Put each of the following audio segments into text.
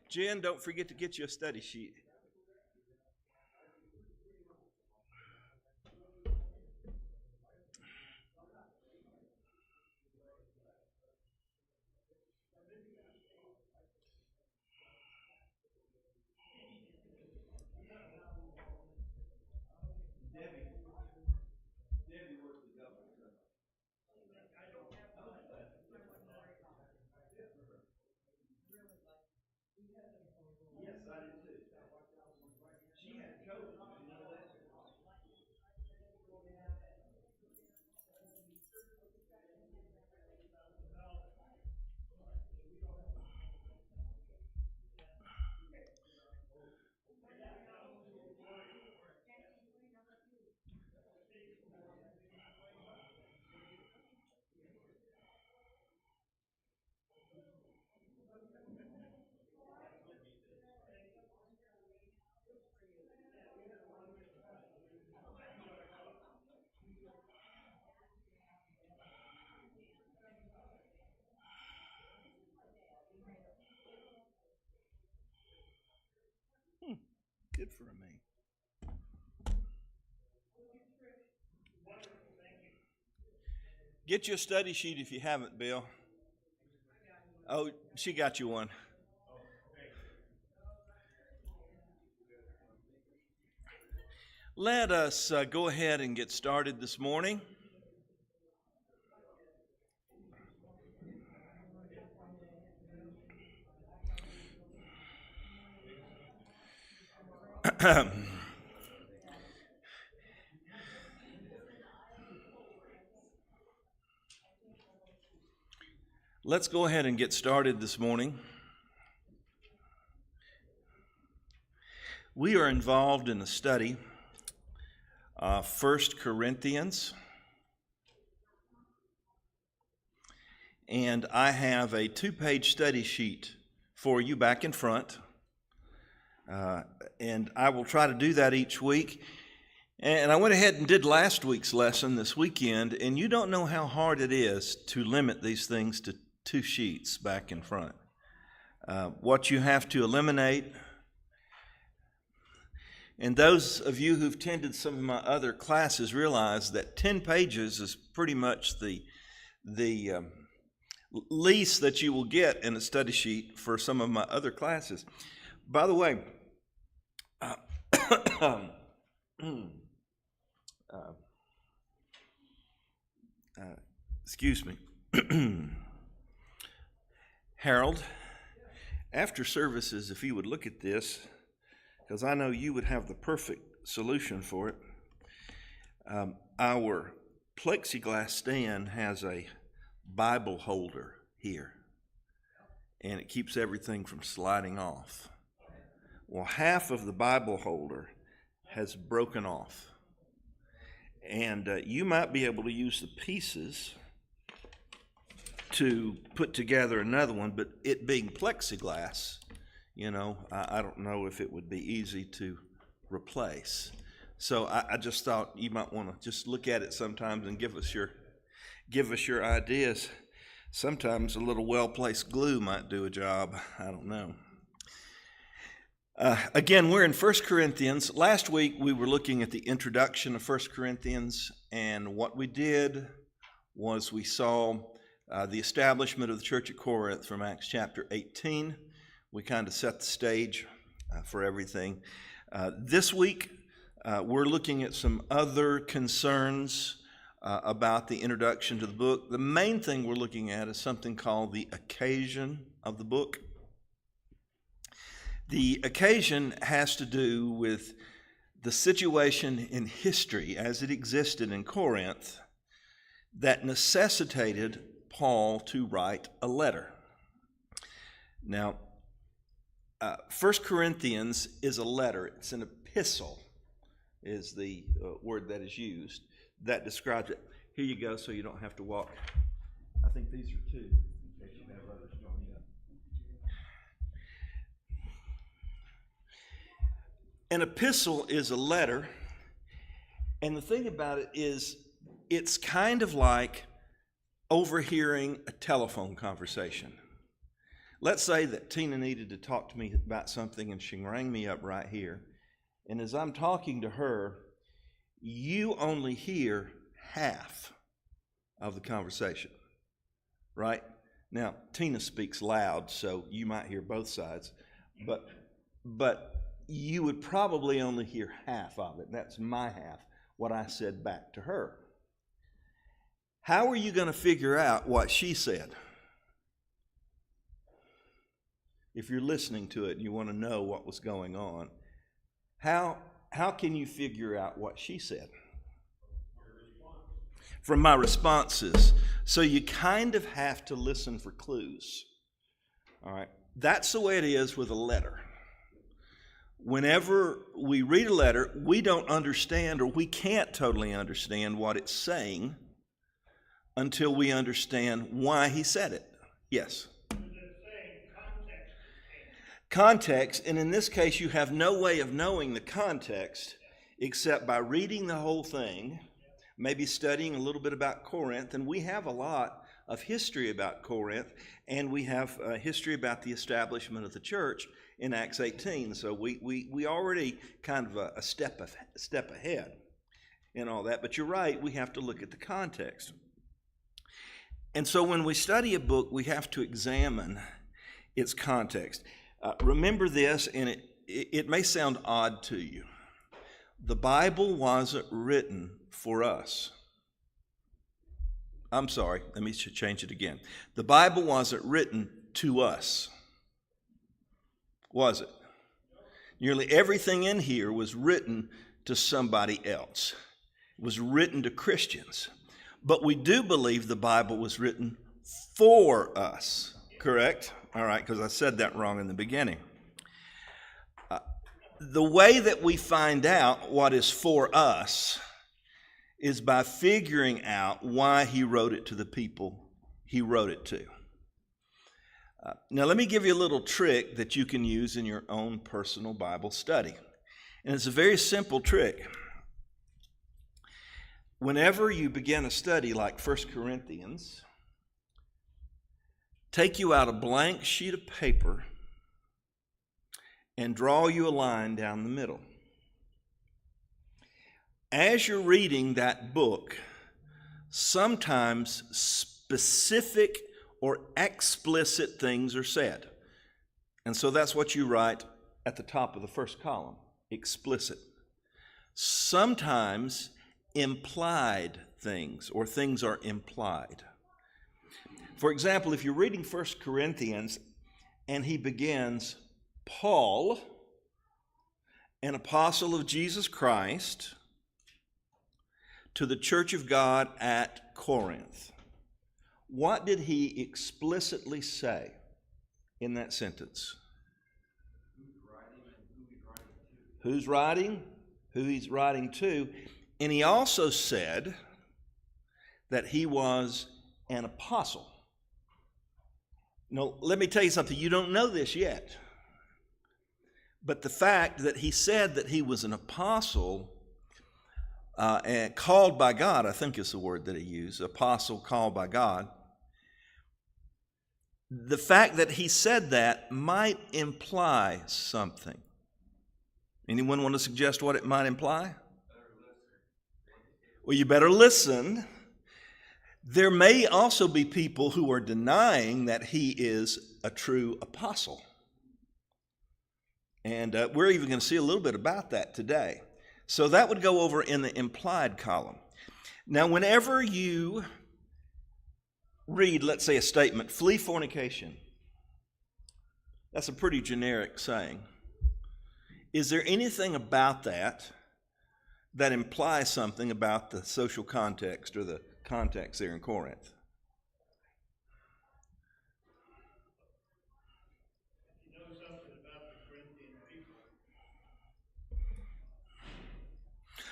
Jen, don't forget to get you a study sheet. Good for me. Get you a study sheet if you haven't, Bill. Oh, she got you one. Let us go ahead and get started this morning. Let's go ahead and get started this morning. We are involved in a study, 1 Corinthians, and I have a 2-page study sheet for you back in front, and I will try to do that each week. And I went ahead and did last week's lesson this weekend, and you don't know how hard it is to limit these things to 2 sheets back in front. What you have to eliminate, and those of you who've attended some of my other classes realize that 10 pages is pretty much the least that you will get in a study sheet for some of my other classes. By the way, excuse me. Harold, after services, if you would look at this, because I know you would have the perfect solution for it. Our plexiglass stand has a Bible holder here, and it keeps everything from sliding off. Well, half of the Bible holder has broken off, and you might be able to use the pieces to put together another one, but it being plexiglass, I don't know if it would be easy to replace. So I just thought you might want to just look at it sometimes and give us your ideas. Sometimes a little well-placed glue might do a job. I don't know. Again, we're in 1 Corinthians. Last week we were looking at the introduction of 1 Corinthians, and what we did was we saw the establishment of the church at Corinth from Acts chapter 18. We kind of set the stage for everything. This week, we're looking at some other concerns about the introduction to the book. The main thing we're looking at is something called the occasion of the book. The occasion has to do with the situation in history as it existed in Corinth that necessitated Paul to write a letter. Now, 1 Corinthians is a letter. It's an epistle, is the word that is used that describes it. Here you go, so you don't have to walk. I think these are 2, in case you have others joining up. An epistle is a letter, and the thing about it is it's kind of like overhearing a telephone conversation. Let's say that Tina needed to talk to me about something and she rang me up right here. And as I'm talking to her, you only hear half of the conversation, right? Now, Tina speaks loud, so you might hear both sides, but you would probably only hear half of it. That's my half, what I said back to her. How are you going to figure out what she said? If you're listening to it and you want to know what was going on, how can you figure out what she said? From my responses. So you kind of have to listen for clues. All right. That's the way it is with a letter. Whenever we read a letter, we don't understand, or we can't totally understand what it's saying until we understand why he said it. Yes? Context, and in this case, you have no way of knowing the context except by reading the whole thing, maybe studying a little bit about Corinth, and we have a lot of history about Corinth, and we have history about the establishment of the church in Acts 18. So we already kind of a step ahead in all that. But you're right, we have to look at the context. And so when we study a book, we have to examine its context. Remember this, and it may sound odd to you. The Bible wasn't written for us. I'm sorry, let me change it again. The Bible wasn't written to us, was it? Nearly everything in here was written to somebody else. It was written to Christians. But we do believe the Bible was written for us, correct? All right, because I said that wrong in the beginning. The way that we find out what is for us is by figuring out why he wrote it to the people he wrote it to. Now, let me give you a little trick that you can use in your own personal Bible study. And it's a very simple trick. Whenever you begin a study like 1 Corinthians, take you out a blank sheet of paper and draw you a line down the middle. As you're reading that book, sometimes specific or explicit things are said. And so that's what you write at the top of the first column, explicit. Sometimes implied things, or things are implied. For example, if you're reading 1 Corinthians and he begins, Paul, an apostle of Jesus Christ, to the church of God at Corinth. What did he explicitly say in that sentence? Who's writing? Who he's writing to. And he also said that he was an apostle. Now, let me tell you something. You don't know this yet. But the fact that he said that he was an apostle and called by God, I think is the word that he used, apostle called by God. The fact that he said that might imply something. Anyone want to suggest what it might imply? Well, you better listen. There may also be people who are denying that he is a true apostle. And we're even going to see a little bit about that today. So that would go over in the implied column. Now, whenever you read, let's say, a statement, flee fornication, that's a pretty generic saying. Is there anything about that that implies something about the social context or the context there in Corinth?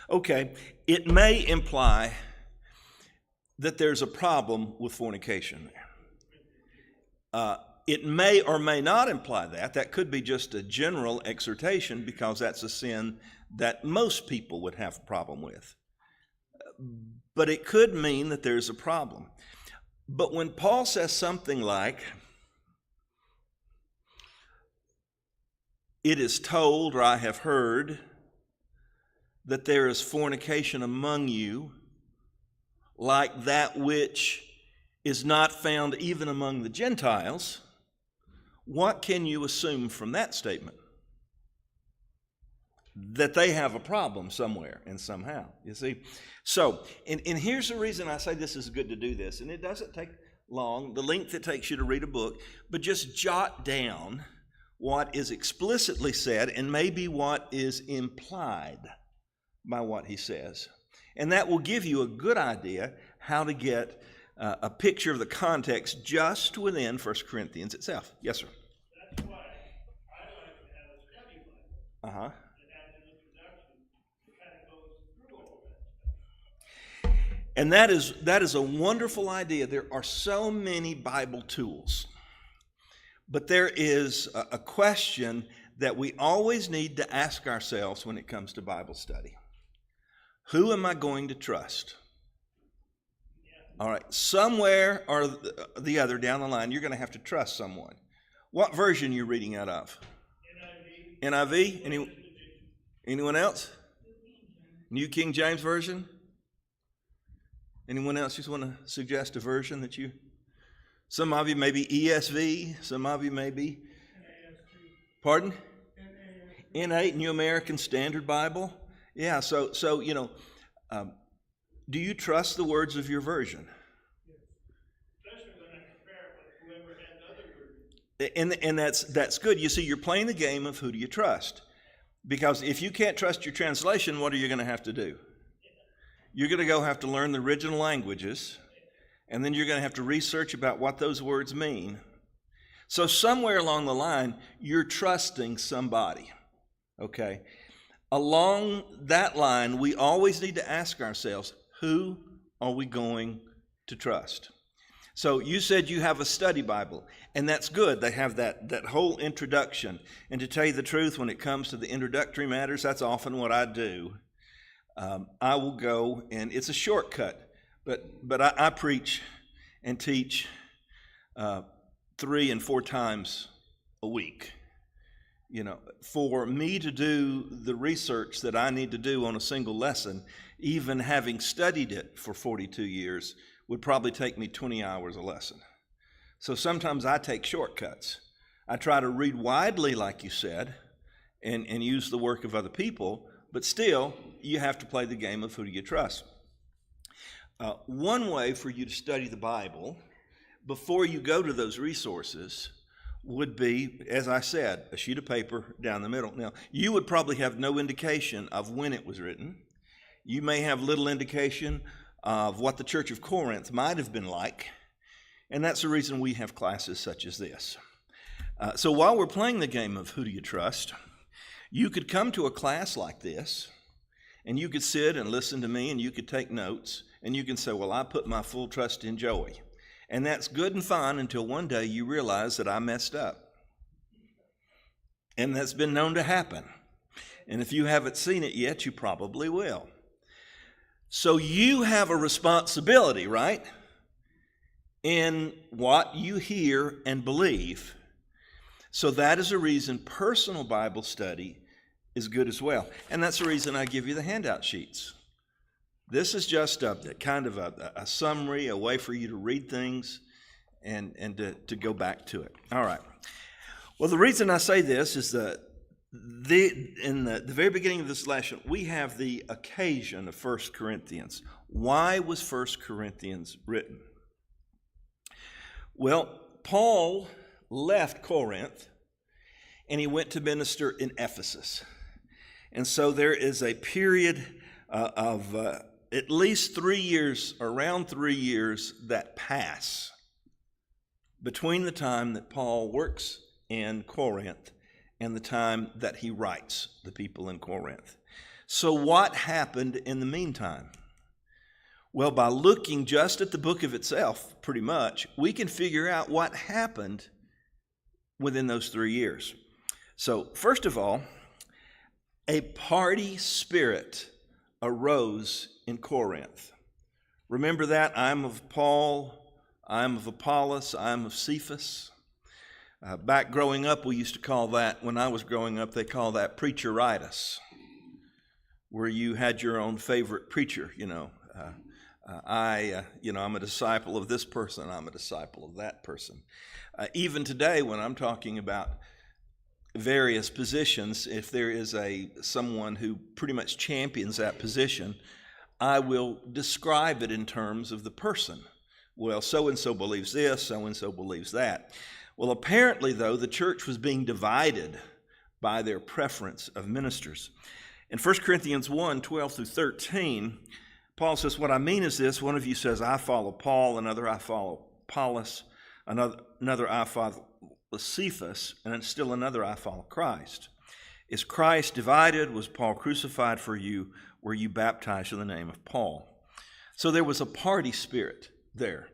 Okay, it may imply that there's a problem with fornication there. It may or may not imply that. That could be just a general exhortation because that's a sin that most people would have a problem with. But it could mean that there's a problem. But when Paul says something like, it is told, or I have heard, that there is fornication among you, like that which is not found even among the Gentiles, what can you assume from that statement? That they have a problem somewhere and somehow, you see. So, and here's the reason I say this is good to do this, and it doesn't take long, the length it takes you to read a book, but just jot down what is explicitly said and maybe what is implied by what he says. And that will give you a good idea how to get a picture of the context just within 1 Corinthians itself. Yes, sir? That's why I like to have a study Bible. Uh-huh. That has an introduction that kind of goes through all that stuff. And that is a wonderful idea. There are so many Bible tools. But there is a question that we always need to ask ourselves when it comes to Bible study. Who am I going to trust? All right, somewhere or the other down the line, you're going to have to trust someone. What version are you reading out of? NIV? Anyone else? New King James Version? Anyone else just want to suggest a version that you... Some of you may be ESV, some of you may be... Pardon? N8, New American Standard Bible. Yeah, so you know, do you trust the words of your version? Especially when I compare it with whoever has other versions. And that's good. You see, you're playing the game of who do you trust. Because if you can't trust your translation, what are you going to have to do? You're going to go have to learn the original languages, and then you're going to have to research about what those words mean. So somewhere along the line, you're trusting somebody, okay? Along that line, we always need to ask ourselves, who are we going to trust? So you said you have a study Bible, and that's good. They have that whole introduction. And to tell you the truth, when it comes to the introductory matters, that's often what I do. I will go, and it's a shortcut, but I preach and teach 3 and 4 times a week. You know, for me to do the research that I need to do on a single lesson, even having studied it for 42 years, would probably take me 20 hours a lesson. So sometimes I take shortcuts. I try to read widely, like you said, and use the work of other people, but still, you have to play the game of who do you trust. One way for you to study the Bible before you go to those resources would be, as I said, a sheet of paper down the middle. Now, you would probably have no indication of when it was written. You may have little indication of what the Church of Corinth might have been like, and that's the reason we have classes such as this. So while we're playing the game of who do you trust, you could come to a class like this, and you could sit and listen to me, and you could take notes, and you can say, well, I put my full trust in Joey. And that's good and fine until one day you realize that I messed up. And that's been known to happen. And if you haven't seen it yet, you probably will. So you have a responsibility, right, in what you hear and believe. So that is a reason personal Bible study is good as well. And that's the reason I give you the handout sheets. This is just a kind of a summary, a way for you to read things and to go back to it. All right. Well, the reason I say this is that in the very beginning of this lesson, we have the occasion of 1 Corinthians. Why was 1 Corinthians written? Well, Paul left Corinth and he went to minister in Ephesus. And so there is a period of at least 3 years, around 3 years, that pass between the time that Paul works in Corinth and the time that he writes the people in Corinth. So what happened in the meantime? Well, by looking just at the book of itself, pretty much, we can figure out what happened within those 3 years. So, first of all, a party spirit arose in Corinth. Remember that? I am of Paul, I am of Apollos, I am of Cephas. Back growing up, we used to call that, when I was growing up, they call that preacheritis, where you had your own favorite preacher, I'm a disciple of this person, I'm a disciple of that person. Even today, when I'm talking about various positions, if there is someone who pretty much champions that position, I will describe it in terms of the person. Well, so-and-so believes this, so-and-so believes that. Well, apparently, though, the church was being divided by their preference of ministers. In 1 Corinthians 1, 12 through 13, Paul says, what I mean is this: one of you says, I follow Paul, another I follow Apollos, another I follow Cephas, and still another I follow Christ. Is Christ divided? Was Paul crucified for you? Were you baptized in the name of Paul? So there was a party spirit there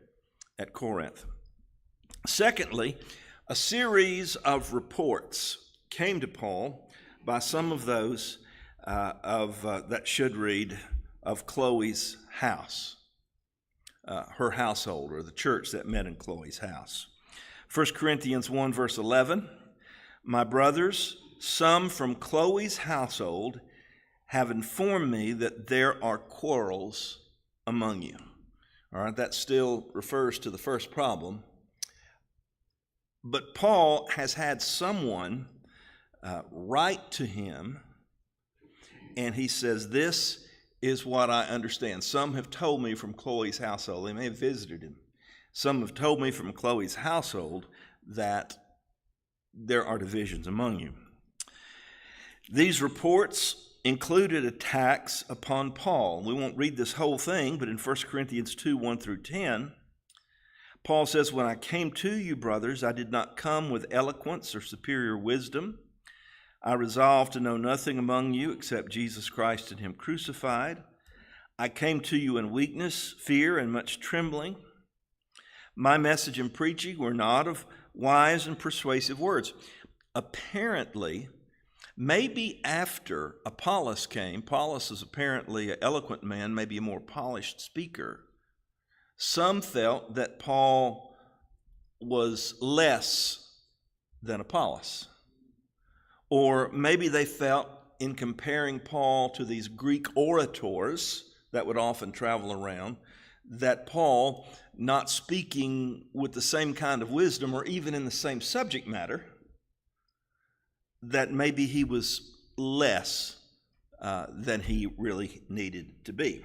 at Corinth. Secondly, a series of reports came to Paul by some of those that should read of Chloe's house, her household, or the church that met in Chloe's house. 1 Corinthians 1, verse 11, my brothers, some from Chloe's household have informed me that there are quarrels among you. All right, that still refers to the first problem. But Paul has had someone write to him, and he says, this is what I understand. Some have told me from Chloe's household, they may have visited him. Some have told me from Chloe's household that there are divisions among you. These reports included attacks upon Paul. We won't read this whole thing, but in 1 Corinthians 2, 1 through 10, Paul says, when I came to you, brothers, I did not come with eloquence or superior wisdom. I resolved to know nothing among you except Jesus Christ and him crucified. I came to you in weakness, fear, and much trembling. My message and preaching were not of wise and persuasive words. Apparently, maybe after Apollos came, Apollos is apparently an eloquent man, maybe a more polished speaker. Some felt that Paul was less than Apollos. Or maybe they felt, in comparing Paul to these Greek orators that would often travel around, that Paul, not speaking with the same kind of wisdom or even in the same subject matter, that maybe he was less than he really needed to be.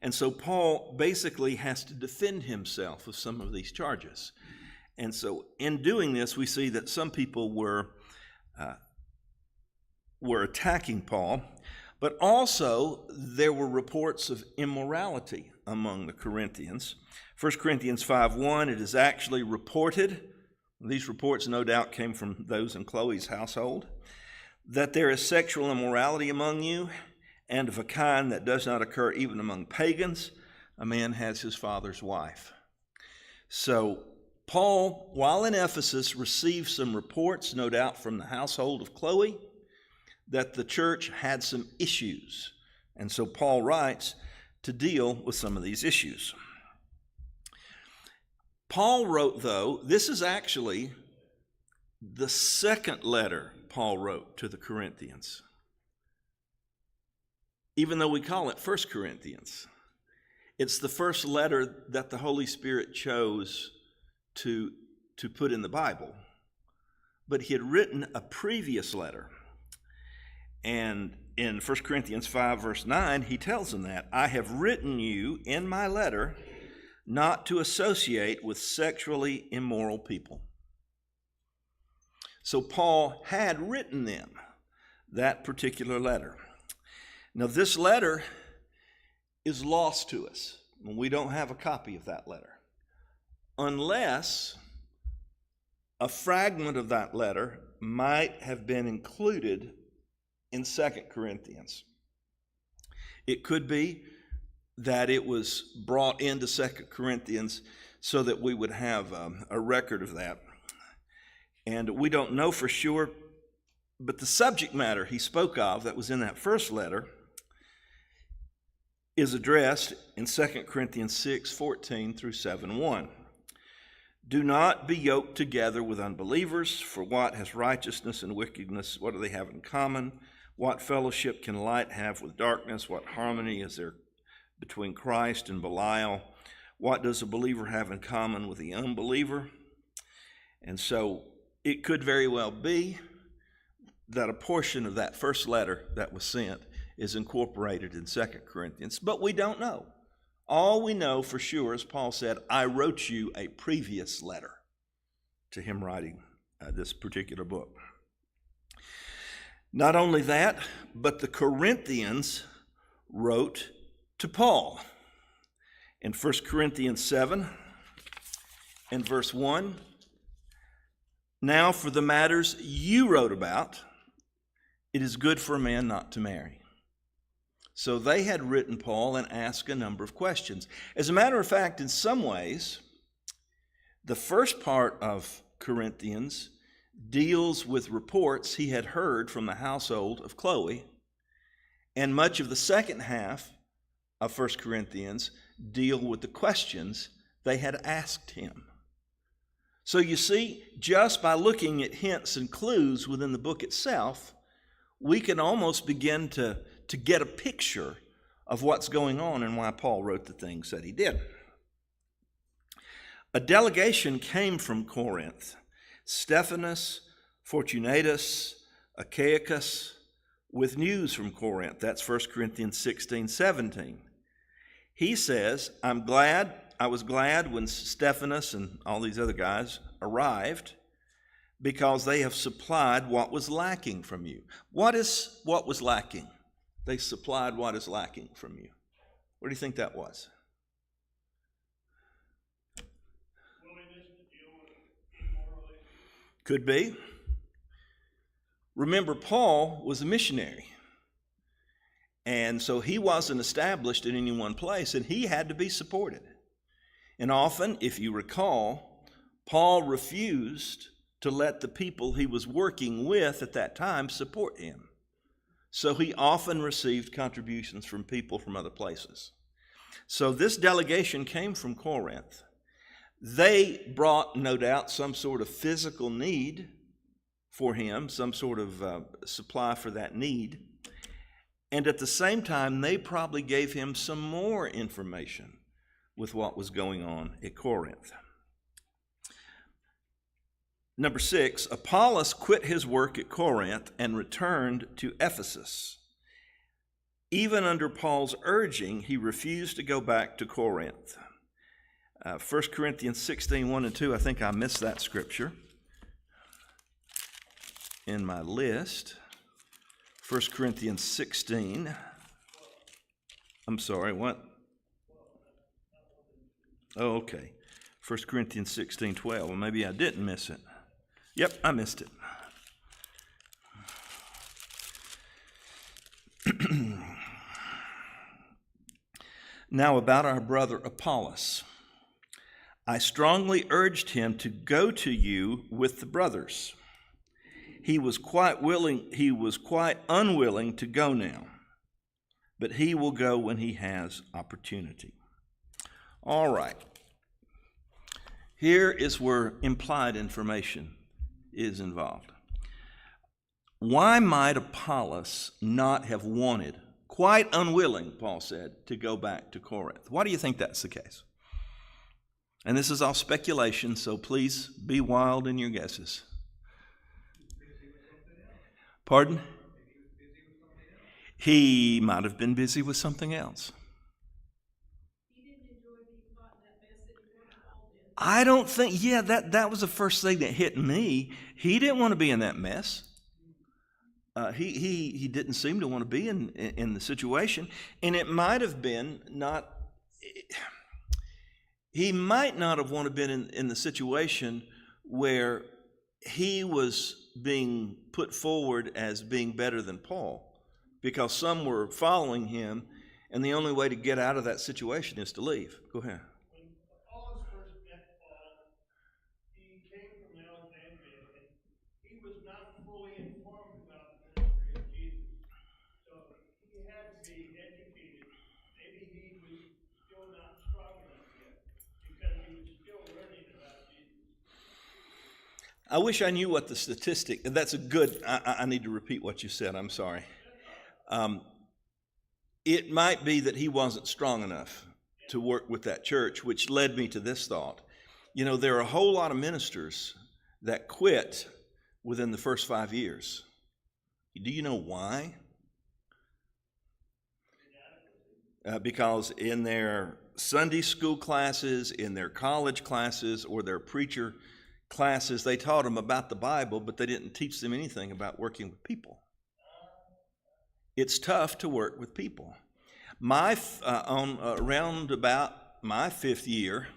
And so Paul basically has to defend himself of some of these charges. And so in doing this, we see that some people were attacking Paul, but also there were reports of immorality among the Corinthians. 1 Corinthians 5:1, it is actually reported, these reports no doubt came from those in Chloe's household, that there is sexual immorality among you, and of a kind that does not occur even among pagans. A man has his father's wife. So Paul, while in Ephesus, received some reports, no doubt from the household of Chloe, that the church had some issues. And so Paul writes to deal with some of these issues. Paul wrote, though, this is actually the second letter Paul wrote to the Corinthians, even though we call it 1 Corinthians. It's the first letter that the Holy Spirit chose to put in the Bible. But he had written a previous letter. And in 1 Corinthians 5, verse 9, he tells them that, I have written you in my letter not to associate with sexually immoral people. So Paul had written them that particular letter. Now, this letter is lost to us. We don't have a copy of that letter, unless a fragment of that letter might have been included in 2 Corinthians. It could be that it was brought into 2 Corinthians so that we would have a record of that. And we don't know for sure, but the subject matter he spoke of that was in that first letter is addressed in 2 Corinthians 6:14 through 7:1. Do not be yoked together with unbelievers, for what has righteousness and wickedness, what do they have in common? What fellowship can light have with darkness? What harmony is there between Christ and Belial? What does a believer have in common with the unbeliever? And so it could very well be that a portion of that first letter that was sent is incorporated in 2 Corinthians, but we don't know. All we know for sure is Paul said, I wrote you a previous letter to him writing this particular book. Not only that, but the Corinthians wrote to Paul. In 1 Corinthians 7 and verse 1, now for the matters you wrote about, it is good for a man not to marry. So they had written Paul and asked a number of questions. As a matter of fact, in some ways, the first part of Corinthians deals with reports he had heard from the household of Chloe, and much of the second half of 1 Corinthians deal with the questions they had asked him. So you see, just by looking at hints and clues within the book itself, we can almost begin to get a picture of what's going on and why Paul wrote the things that he did. A delegation came from Corinth. Stephanas, Fortunatus, Achaicus, with news from Corinth. That's 1 Corinthians 16-17. He says, I was glad when Stephanas and all these other guys arrived, because they have supplied what was lacking from you. What was lacking? They supplied what is lacking from you. What do you think that was? Willingness to deal with immoral issues. Could be. Remember, Paul was a missionary. And so he wasn't established in any one place, and he had to be supported. And often, if you recall, Paul refused to let the people he was working with at that time support him. So he often received contributions from people from other places. So this delegation came from Corinth. They brought, no doubt, some sort of physical need for him, some sort of supply for that need. And at the same time, they probably gave him some more information with what was going on at Corinth. Number 6, Apollos quit his work at Corinth and returned to Ephesus. Even under Paul's urging, he refused to go back to Corinth. 1 Corinthians 16, 1 and 2, I think I missed that scripture in my list. 1 Corinthians 16. I'm sorry, what? Oh, okay. 1 Corinthians 16, 12. Well, maybe I didn't miss it. Yep, I missed it. Now about our brother Apollos. I strongly urged him to go to you with the brothers. He was quite unwilling to go now, but he will go when he has opportunity. All right. Here is where implied information is involved. Why might Apollos not have wanted, quite unwilling, Paul said, to go back to Corinth? Why do you think that's the case? And this is all speculation, so please be wild in your guesses. Pardon? He might have been busy with something else. I don't think, that was the first thing that hit me. He didn't want to be in that mess. He didn't seem to want to be in the situation. And it might have been he might not have wanted to be in the situation where he was being put forward as being better than Paul, because some were following him, and the only way to get out of that situation is to leave. Go ahead. When Apollos first met Paul, he came from Alexandria, and he was not fully informed about the ministry of Jesus. So he had to be educated. Maybe he was still not strong enough yet, because he was still learning about Jesus. I wish I knew what the statistic, that's a good, I need to repeat what you said, I'm sorry. It might be that he wasn't strong enough to work with that church, which led me to this thought. You know, there are a whole lot of ministers that quit within the first 5 years. Do you know why? Because in their Sunday school classes, in their college classes, or their preacher classes, they taught them about the Bible, but they didn't teach them anything about working with people. It's tough to work with people. Around about my 5th year,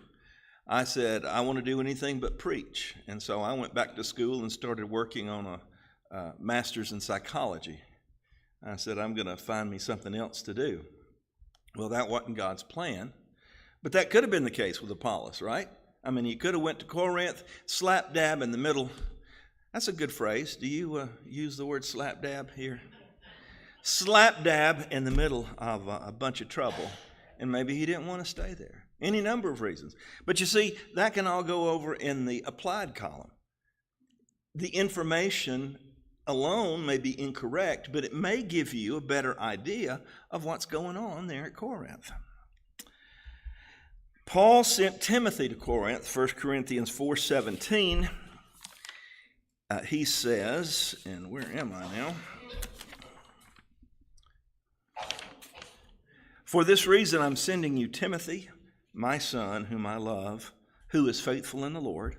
I said, I want to do anything but preach. And so I went back to school and started working on a master's in psychology. I said, I'm going to find me something else to do. Well, that wasn't God's plan. But that could have been the case with Apollos, right? I mean, he could have went to Corinth, slap dab in the middle. That's a good phrase. Do you use the word slap dab here? Slap dab in the middle of a bunch of trouble. And maybe he didn't want to stay there. Any number of reasons. But you see, that can all go over in the applied column. The information alone may be incorrect, but it may give you a better idea of what's going on there at Corinth. Paul sent Timothy to Corinth, 1 Corinthians 4:17. He says, and where am I now? For this reason I'm sending you Timothy, my son, whom I love, who is faithful in the Lord.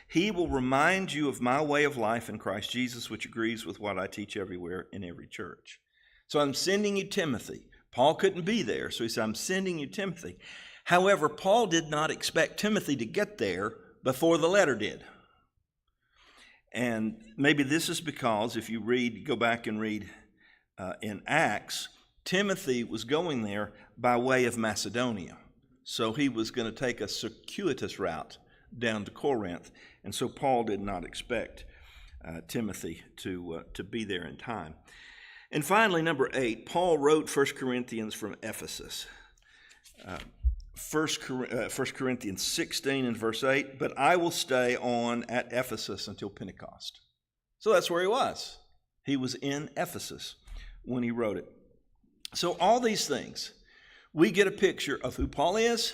He will remind you of my way of life in Christ Jesus, which agrees with what I teach everywhere in every church. So I'm sending you Timothy. Paul couldn't be there, so he said, I'm sending you Timothy. However, Paul did not expect Timothy to get there before the letter did. And maybe this is because if you go back and read in Acts, Timothy was going there by way of Macedonia. So he was going to take a circuitous route down to Corinth. And so Paul did not expect Timothy to be there in time. And finally, number 8, Paul wrote 1 Corinthians from Ephesus. 1 Corinthians 16 and verse 8, but I will stay on at Ephesus until Pentecost. So that's where he was. He was in Ephesus when he wrote it. So all these things, we get a picture of who Paul is,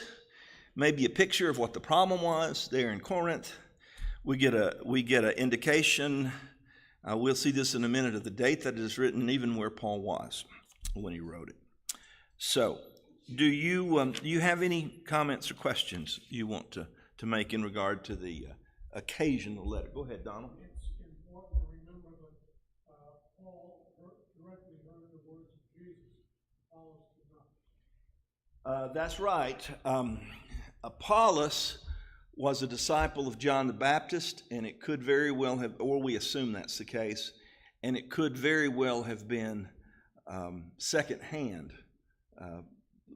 maybe a picture of what the problem was there in Corinth. We get an indication, we'll see this in a minute, of the date that it is written, and even where Paul was when he wrote it. So, do you have any comments or questions you want to make in regard to the occasion of the letter? Go ahead, Donald. It's important to remember that Paul directly heard the words of Jesus. Apollos did not. That's right. Apollos was a disciple of John the Baptist, and it could very well have, or we assume that's the case, and it could very well have been secondhand,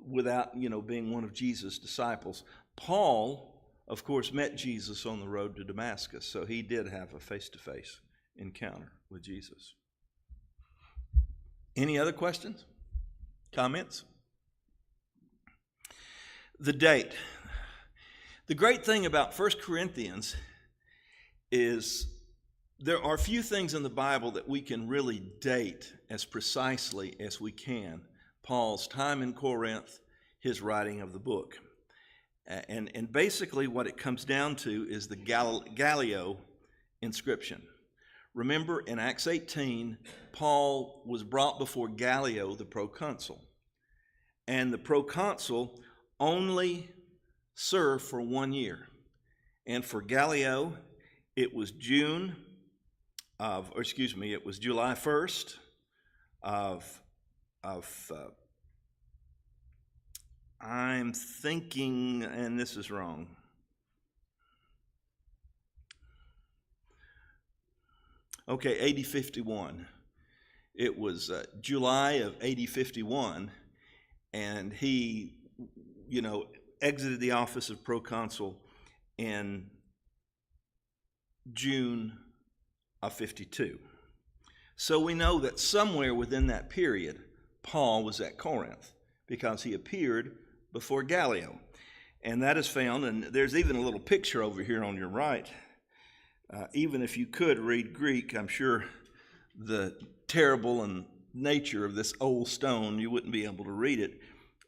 without being one of Jesus' disciples. Paul, of course, met Jesus on the road to Damascus, so he did have a face-to-face encounter with Jesus. Any other questions? Comments? The date. The great thing about 1 Corinthians is there are few things in the Bible that we can really date as precisely as we can Paul's time in Corinth, his writing of the book. And basically what it comes down to is the Gallio inscription. Remember, in Acts 18, Paul was brought before Gallio, the proconsul. And the proconsul only served for 1 year. And for Gallio, it was July 1st of I'm thinking, and this is wrong. Okay, AD 51. It was July of AD 51, and he, exited the office of proconsul in June of 52. So we know that somewhere within that period, Paul was at Corinth because he appeared before Gallio. And that is found, and there's even a little picture over here on your right Even if you could read Greek, I'm sure the terrible and nature of this old stone, you wouldn't be able to read it.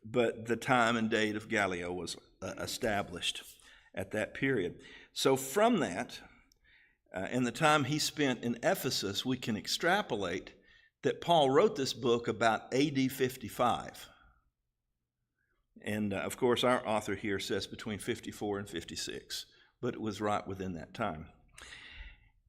But the time and date of Gallio was established at that period. So from that, and the time he spent in Ephesus, we can extrapolate that Paul wrote this book about AD 55. And of course, our author here says between 54 and 56, but it was right within that time.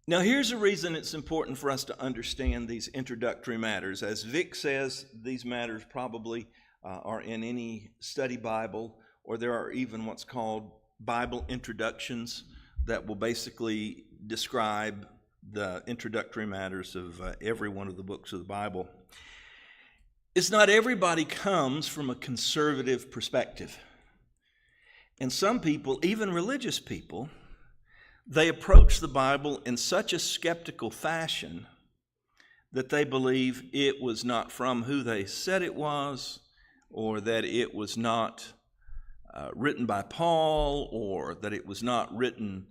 Now, here's a reason it's important for us to understand these introductory matters. As Vic says, these matters probably are in any study Bible, or there are even what's called Bible introductions that will basically describe the introductory matters of every one of the books of the Bible. It's not everybody comes from a conservative perspective. And some people, even religious people, they approach the Bible in such a skeptical fashion that they believe it was not from who they said it was, or that it was not written by Paul, or that it was not written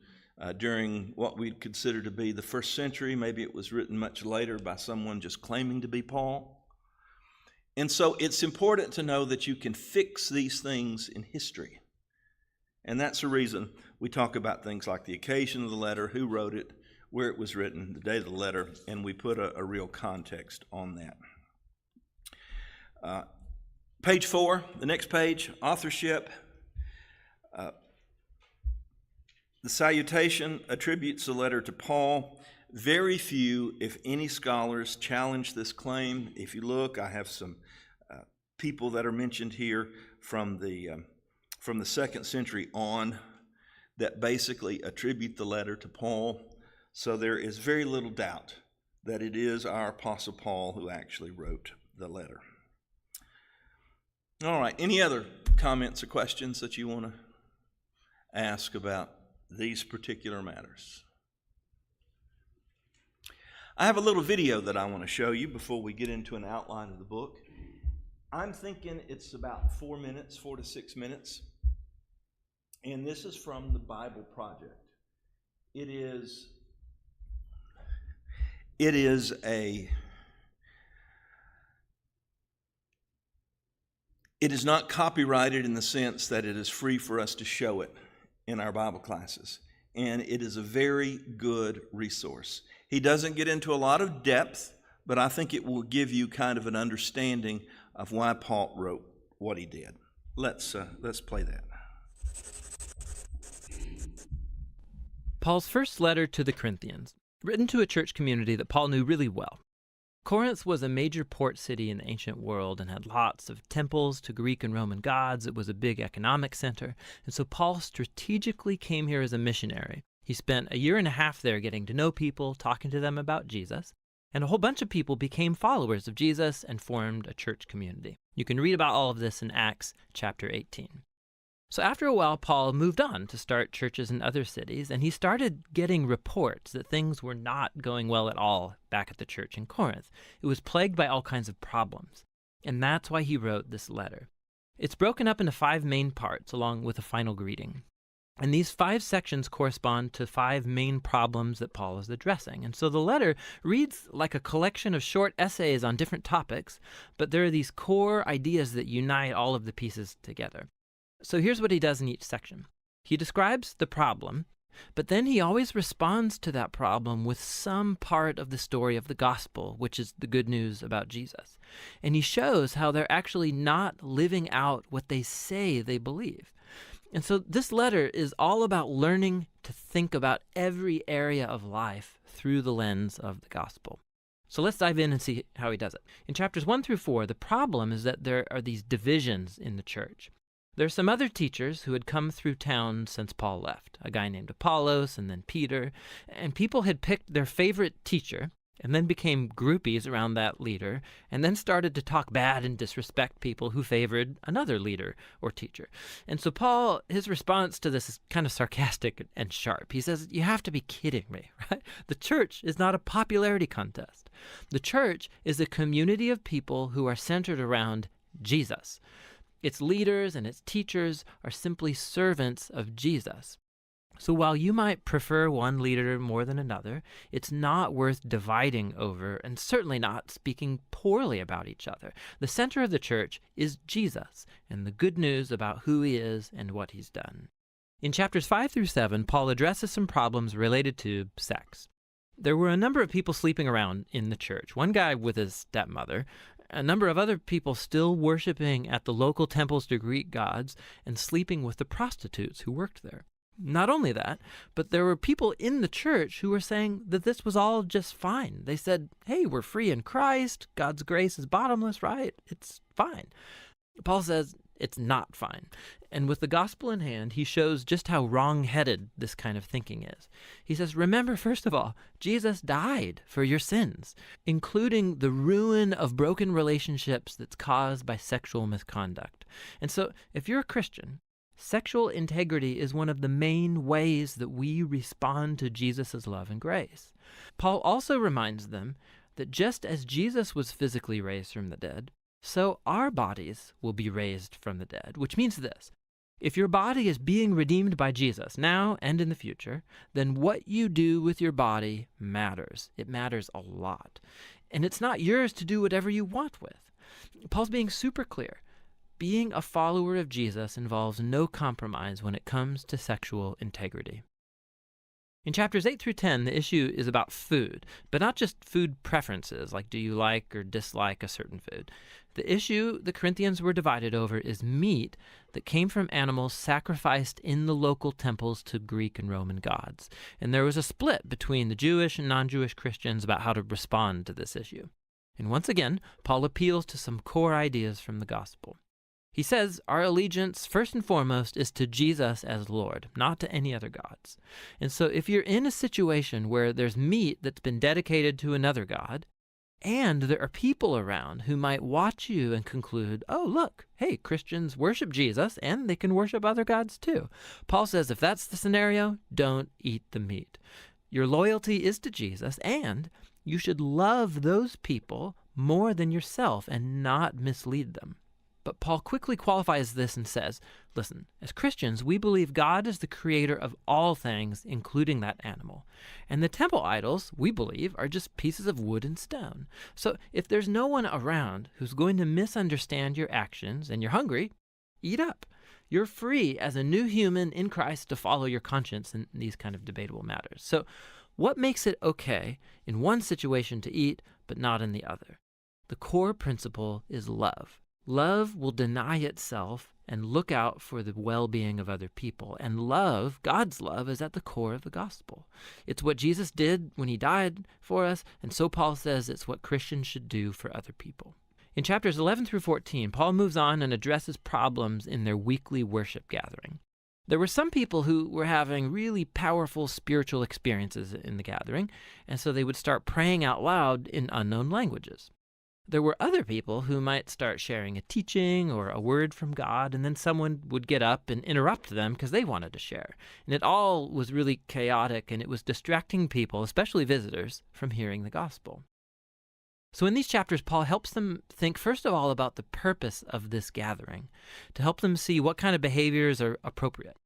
during what we'd consider to be the first century. Maybe it was written much later by someone just claiming to be Paul. And so it's important to know that you can fix these things in history. And that's the reason we talk about things like the occasion of the letter, who wrote it, where it was written, the date of the letter, and we put a real context on that. Page 4, the next page, authorship. The salutation attributes the letter to Paul. Very few, if any, scholars challenge this claim. If you look, I have some people that are mentioned here from the 2nd century on that basically attribute the letter to Paul. So there is very little doubt that it is our Apostle Paul who actually wrote the letter. All right, any other comments or questions that you want to ask about these particular matters? I have a little video that I want to show you before we get into an outline of the book. I'm thinking it's about 4 to 6 minutes. And this is from the Bible Project. It is not copyrighted in the sense that it is free for us to show it in our Bible classes. And it is a very good resource. He doesn't get into a lot of depth, but I think it will give you kind of an understanding of why Paul wrote what he did. Let's play that. Paul's first letter to the Corinthians, written to a church community that Paul knew really well. Corinth was a major port city in the ancient world and had lots of temples to Greek and Roman gods. It was a big economic center, and so Paul strategically came here as a missionary. He spent 1.5 years there getting to know people, talking to them about Jesus, and a whole bunch of people became followers of Jesus and formed a church community. You can read about all of this in Acts chapter 18. So after a while, Paul moved on to start churches in other cities, and he started getting reports that things were not going well at all back at the church in Corinth. It was plagued by all kinds of problems, and that's why he wrote this letter. It's broken up into 5 main parts along with a final greeting. And these 5 sections correspond to 5 main problems that Paul is addressing. And so the letter reads like a collection of short essays on different topics, but there are these core ideas that unite all of the pieces together. So here's what he does in each section. He describes the problem, but then he always responds to that problem with some part of the story of the gospel, which is the good news about Jesus. And he shows how they're actually not living out what they say they believe. And so this letter is all about learning to think about every area of life through the lens of the gospel. So let's dive in and see how he does it. In chapters 1 through 4, the problem is that there are these divisions in the church. There are some other teachers who had come through town since Paul left, a guy named Apollos and then Peter, and people had picked their favorite teacher and then became groupies around that leader, and then started to talk bad and disrespect people who favored another leader or teacher. And so Paul, his response to this is kind of sarcastic and sharp. He says, you have to be kidding me, right? The church is not a popularity contest. The church is a community of people who are centered around Jesus. Its leaders and its teachers are simply servants of Jesus. So while you might prefer one leader more than another, it's not worth dividing over and certainly not speaking poorly about each other. The center of the church is Jesus and the good news about who he is and what he's done. In chapters 5 through 7, Paul addresses some problems related to sex. There were a number of people sleeping around in the church, one guy with his stepmother, a number of other people still worshiping at the local temples to Greek gods and sleeping with the prostitutes who worked there. Not only that, but there were people in the church who were saying that this was all just fine. They said, hey, we're free in Christ. God's grace is bottomless, right? It's fine. Paul says it's not fine. And with the gospel in hand, he shows just how wrong-headed this kind of thinking is. He says, remember, first of all, Jesus died for your sins, including the ruin of broken relationships that's caused by sexual misconduct. And so if you're a Christian, sexual integrity is one of the main ways that we respond to Jesus' love and grace. Paul also reminds them that just as Jesus was physically raised from the dead, so our bodies will be raised from the dead, which means this. If your body is being redeemed by Jesus now and in the future, then what you do with your body matters. It matters a lot. And it's not yours to do whatever you want with. Paul's being super clear. Being a follower of Jesus involves no compromise when it comes to sexual integrity. In chapters 8 through 10, the issue is about food, but not just food preferences, like do you like or dislike a certain food. The issue the Corinthians were divided over is meat that came from animals sacrificed in the local temples to Greek and Roman gods. And there was a split between the Jewish and non-Jewish Christians about how to respond to this issue. And once again, Paul appeals to some core ideas from the gospel. He says our allegiance, first and foremost, is to Jesus as Lord, not to any other gods. And so if you're in a situation where there's meat that's been dedicated to another god, and there are people around who might watch you and conclude, oh, look, hey, Christians worship Jesus, and they can worship other gods too. Paul says if that's the scenario, don't eat the meat. Your loyalty is to Jesus, and you should love those people more than yourself and not mislead them. But Paul quickly qualifies this and says, listen, as Christians, we believe God is the creator of all things, including that animal. And the temple idols, we believe, are just pieces of wood and stone. So if there's no one around who's going to misunderstand your actions and you're hungry, eat up. You're free as a new human in Christ to follow your conscience in these kind of debatable matters. So what makes it okay in one situation to eat, but not in the other? The core principle is love. Love will deny itself and look out for the well-being of other people. And love, God's love, is at the core of the gospel. It's what Jesus did when he died for us, and so Paul says it's what Christians should do for other people. In chapters 11 through 14, Paul moves on and addresses problems in their weekly worship gathering. There were some people who were having really powerful spiritual experiences in the gathering, and so they would start praying out loud in unknown languages. There were other people who might start sharing a teaching or a word from God, and then someone would get up and interrupt them because they wanted to share. And it all was really chaotic, and it was distracting people, especially visitors, from hearing the gospel. So in these chapters, Paul helps them think, first of all, about the purpose of this gathering, to help them see what kind of behaviors are appropriate.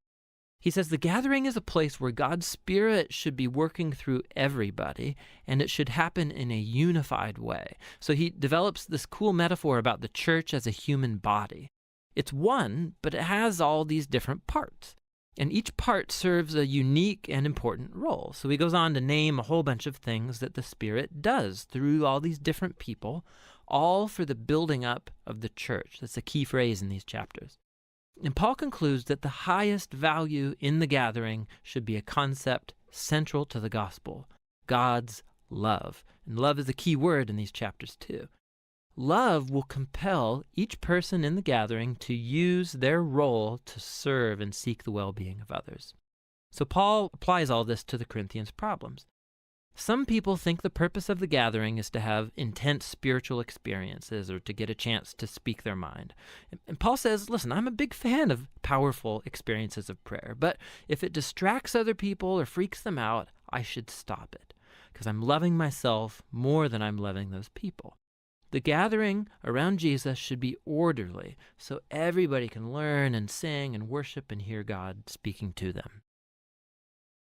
He says the gathering is a place where God's Spirit should be working through everybody, and it should happen in a unified way. So he develops this cool metaphor about the church as a human body. It's one, but it has all these different parts. And each part serves a unique and important role. So he goes on to name a whole bunch of things that the Spirit does through all these different people, all for the building up of the church. That's a key phrase in these chapters. And Paul concludes that the highest value in the gathering should be a concept central to the gospel, God's love. And love is a key word in these chapters too. Love will compel each person in the gathering to use their role to serve and seek the well-being of others. So Paul applies all this to the Corinthians' problems. Some people think the purpose of the gathering is to have intense spiritual experiences or to get a chance to speak their mind. And Paul says, listen, I'm a big fan of powerful experiences of prayer, but if it distracts other people or freaks them out, I should stop it because I'm loving myself more than I'm loving those people. The gathering around Jesus should be orderly so everybody can learn and sing and worship and hear God speaking to them.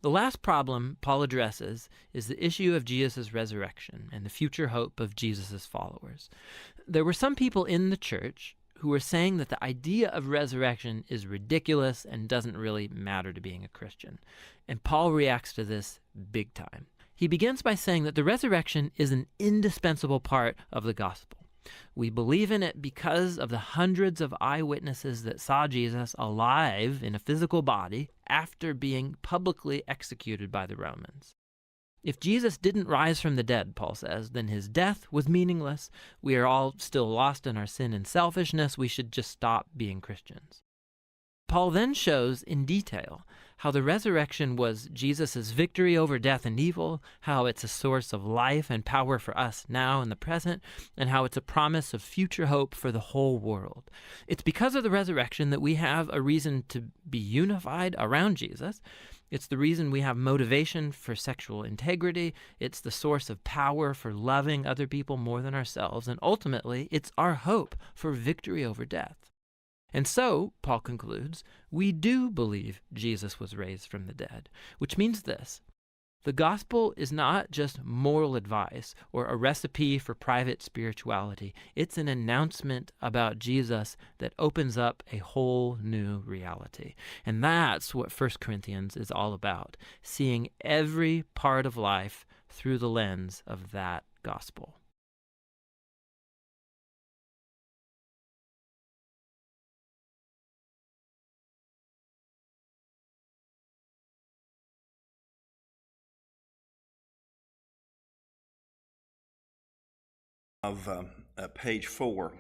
The last problem Paul addresses is the issue of Jesus' resurrection and the future hope of Jesus' followers. There were some people in the church who were saying that the idea of resurrection is ridiculous and doesn't really matter to being a Christian. And Paul reacts to this big time. He begins by saying that the resurrection is an indispensable part of the gospel. We believe in it because of the hundreds of eyewitnesses that saw Jesus alive in a physical body after being publicly executed by the Romans. If Jesus didn't rise from the dead, Paul says, then his death was meaningless. We are all still lost in our sin and selfishness. We should just stop being Christians. Paul then shows in detail how the resurrection was Jesus' victory over death and evil, how it's a source of life and power for us now in the present, and how it's a promise of future hope for the whole world. It's because of the resurrection that we have a reason to be unified around Jesus. It's the reason we have motivation for sexual integrity. It's the source of power for loving other people more than ourselves. And ultimately, it's our hope for victory over death. And so, Paul concludes, we do believe Jesus was raised from the dead, which means this. The gospel is not just moral advice or a recipe for private spirituality. It's an announcement about Jesus that opens up a whole new reality. And that's what 1 Corinthians is all about, seeing every part of life through the lens of that gospel. Of page 4.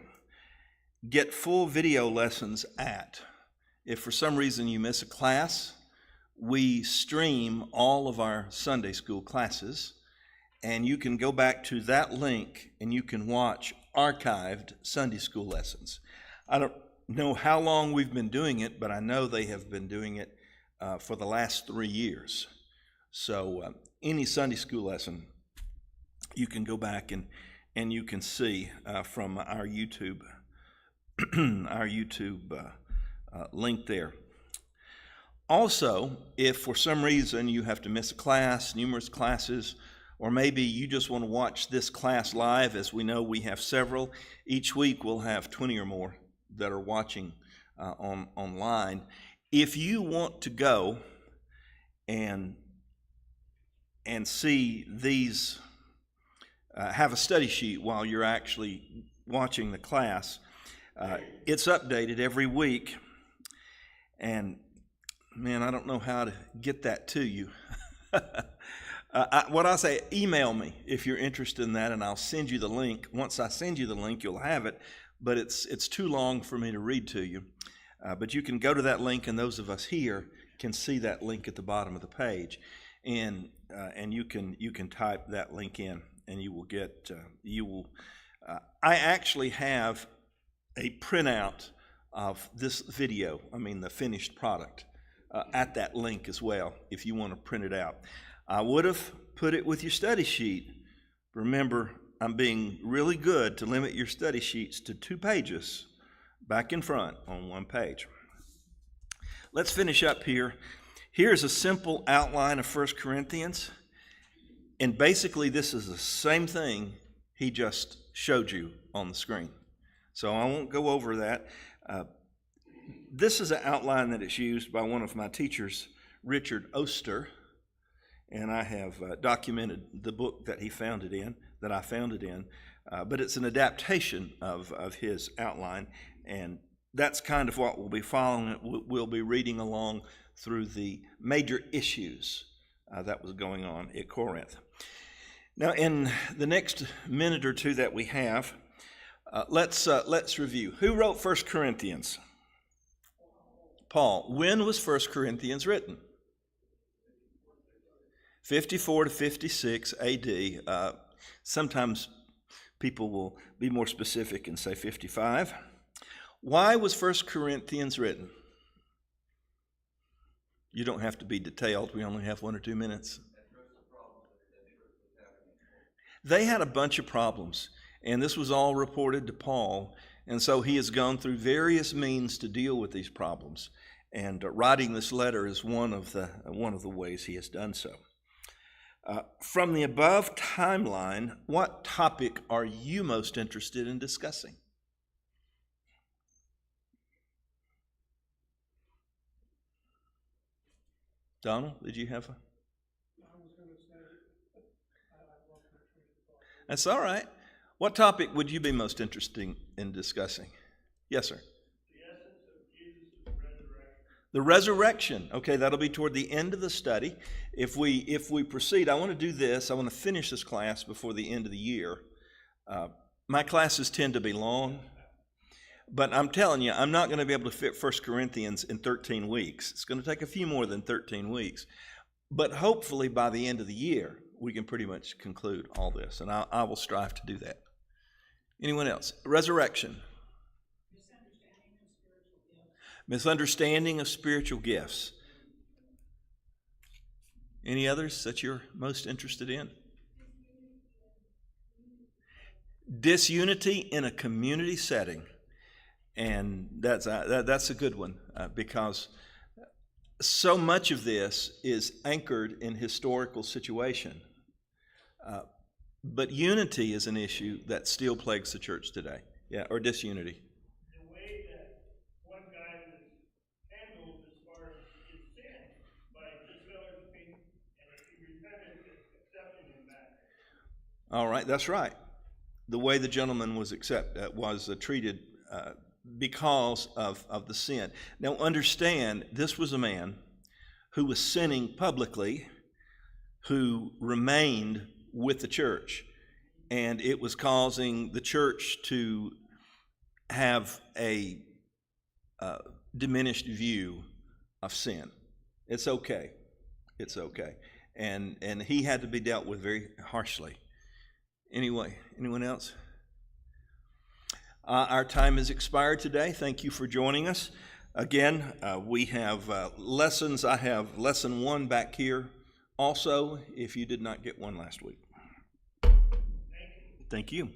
Get full video lessons at. If for some reason you miss a class, we stream all of our Sunday school classes, and you can go back to that link and you can watch archived Sunday school lessons. I don't know how long we've been doing it, but I know they have been doing it for the last 3 years. So any Sunday school lesson, you can go back and you can see from our YouTube link there. Also, if for some reason you have to miss a class, numerous classes, or maybe you just want to watch this class live, as we know we have several. Each week we'll have 20 or more that are watching online. If you want to go and see these, have a study sheet while you're actually watching the class. It's updated every week, and man, I don't know how to get that to you. What I say, email me if you're interested in that, and I'll send you the link. Once I send you the link, you'll have it, but it's too long for me to read to you. But you can go to that link, and those of us here can see that link at the bottom of the page, and you can type that link in. And you will get, I actually have a printout of this video, the finished product, at that link as well, if you want to print it out. I would have put it with your study sheet. Remember, I'm being really good to limit your study sheets to 2 pages, back and front on 1 page. Let's finish up here. Here's a simple outline of 1 Corinthians. And basically, this is the same thing he just showed you on the screen. So I won't go over that. This is an outline that is used by one of my teachers, Richard Oster, and I have documented the book that I found it in, but it's an adaptation of his outline, and that's kind of what we'll be following. We'll be reading along through the major issues that was going on at Corinth. Now, in the next minute or two that we have, let's review. Who wrote 1 Corinthians? Paul. When was 1 Corinthians written? 54 to 56 A.D. Sometimes people will be more specific and say 55. Why was 1 Corinthians written? You don't have to be detailed. We only have 1 or 2 minutes. They had a bunch of problems, and this was all reported to Paul, and so he has gone through various means to deal with these problems. And writing this letter is one of the ways he has done so. From the above timeline, what topic are you most interested in discussing? Donald, did you have a? I was going to say, I lost my train of thought. That's all right. What topic would you be most interested in discussing? Yes, sir. The essence of Jesus' resurrection. The resurrection. Okay, that'll be toward the end of the study. If we proceed, I want to do this. I want to finish this class before the end of the year. My classes tend to be long, but I'm telling you, I'm not going to be able to fit 1 Corinthians in 13 weeks. It's going to take a few more than 13 weeks. But hopefully by the end of the year, we can pretty much conclude all this, and I will strive to do that. Anyone else? Resurrection. Misunderstanding of spiritual gifts. Any others that you're most interested in? Disunity in a community setting. And that's a good one because so much of this is anchored in historical situation. But unity is an issue that still plagues the church today. Yeah, or disunity. The way that one guy was handled as far as his sin by his fellowshipping, and if he repented, accepting him back. All right, that's right. The way the gentleman was treated because of the sin. Now understand, this was a man who was sinning publicly, who remained with the church, and it was causing the church to have a diminished view of sin. It's okay. It's okay. And he had to be dealt with very harshly. Anyway, anyone else? Our time has expired today. Thank you for joining us. Again, we have lessons. I have lesson 1 back here also, if you did not get one last week. Thank you.